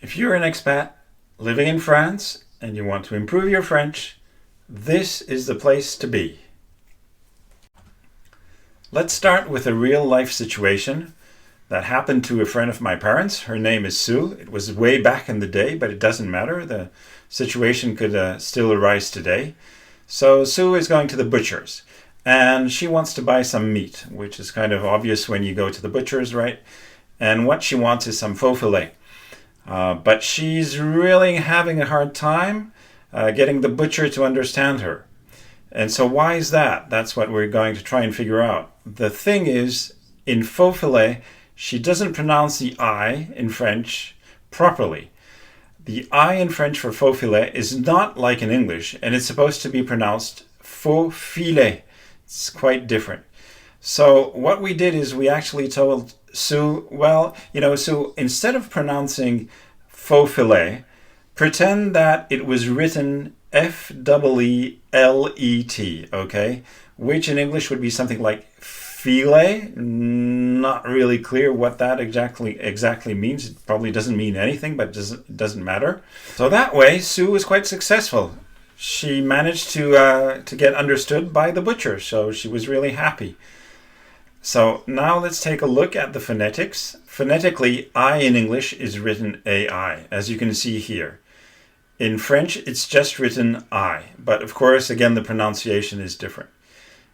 If you're an expat living in France and you want to improve your French, this is the place to be. Let's start with a real life situation that happened to a friend of my parents. Her name is Sue. It was way back in the day, but it doesn't matter. The situation could still arise today. So Sue is going to the butcher's and she wants to buy some meat, which is kind of obvious when you go to the butcher's, right? And what she wants is some faux filet. But she's really having a hard time getting the butcher to understand her. And so why is that? That's what we're going to try and figure out. The thing is, in faux filet, she doesn't pronounce the I in French properly. The I in French for faux filet is not like in English, and it's supposed to be pronounced faux filet. It's quite different. So what we did is we actually told Sue, Sue, instead of pronouncing faux filet, pretend that it was written F-E-E-L-E-T, okay? Which in English would be something like filet. Not really clear what that exactly means. It probably doesn't mean anything, but it doesn't matter. So that way, Sue was quite successful. She managed to get understood by the butcher, so she was really happy. So now let's take a look at the phonetics. Phonetically, I in English is written AI, as you can see here. In French, it's just written I, but of course, again, the pronunciation is different.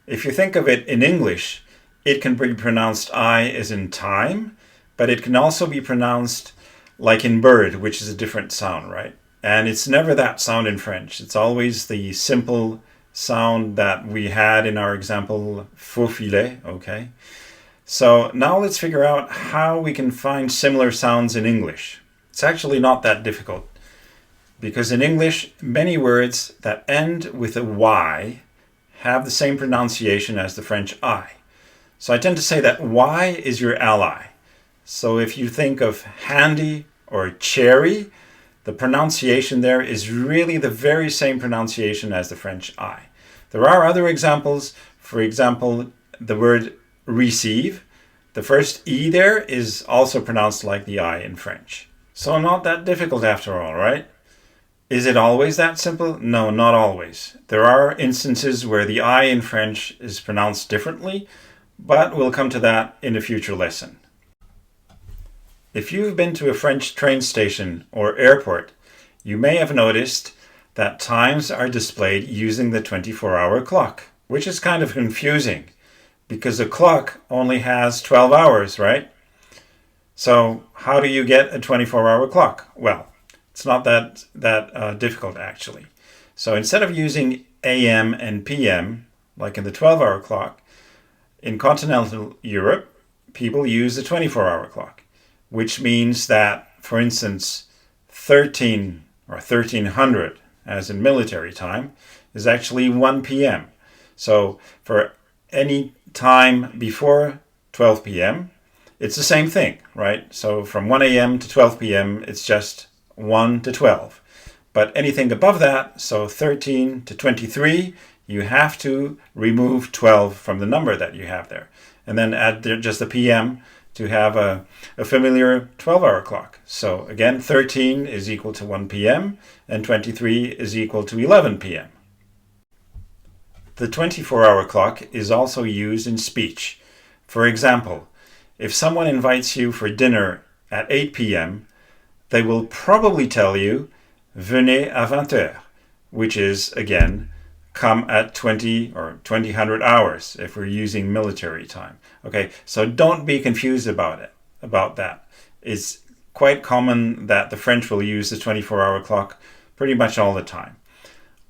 If you think of it in English, it can be pronounced I as in time, but it can also be pronounced like in bird, which is a different sound, right? And it's never that sound in French. It's always the simple sound that we had in our example, faux filet, okay? So now let's figure out how we can find similar sounds in English. It's actually not that difficult, because in English, many words that end with a Y have the same pronunciation as the French I. So I tend to say that Y is your ally. So if you think of handy or cherry, the pronunciation there is really the very same pronunciation as the French I. There are other examples. For example, the word receive. The first E there is also pronounced like the I in French. So not that difficult after all, right? Is it always that simple? No, not always. There are instances where the I in French is pronounced differently, but we'll come to that in a future lesson. If you've been to a French train station or airport, you may have noticed that times are displayed using the 24-hour clock, which is kind of confusing because a clock only has 12 hours, right? So how do you get a 24-hour clock? Well, it's not that difficult actually. So instead of using AM and PM, like in the 12-hour clock, in continental Europe, people use the 24-hour clock, which means that, for instance, 13 or 1300, as in military time, is actually 1 p.m. So for any time before 12 p.m., it's the same thing, right? So from 1 a.m. to 12 p.m., it's just 1 to 12. But anything above that, so 13 to 23, you have to remove 12 from the number that you have there. And then add just the p.m. to have a familiar 12-hour clock. So again, 13 is equal to 1 p.m. and 23 is equal to 11 p.m. The 24-hour clock is also used in speech. For example, if someone invites you for dinner at 8 p.m., they will probably tell you, venez à 20 heures, which is, again, come at 20 or 2000 hours if we're using military time. Okay, so don't be confused about that. It's quite common that the French will use the 24-hour clock pretty much all the time.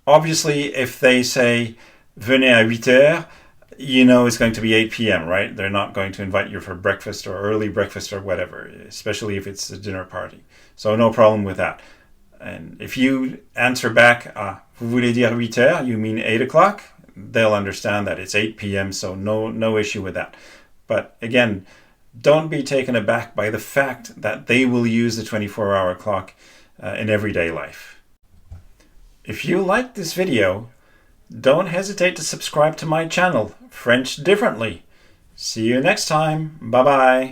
Obviously, if they say venez à 8 heures, you know it's going to be 8 p.m., right? They're not going to invite you for breakfast or early breakfast or whatever, especially if it's a dinner party. So no problem with that. And if you answer back, vous voulez dire 8 heures, you mean 8 o'clock, they'll understand that it's 8 p.m., so no issue with that. But again, don't be taken aback by the fact that they will use the 24-hour clock in everyday life. If you liked this video, don't hesitate to subscribe to my channel, French Differently. See you next time. Bye-bye.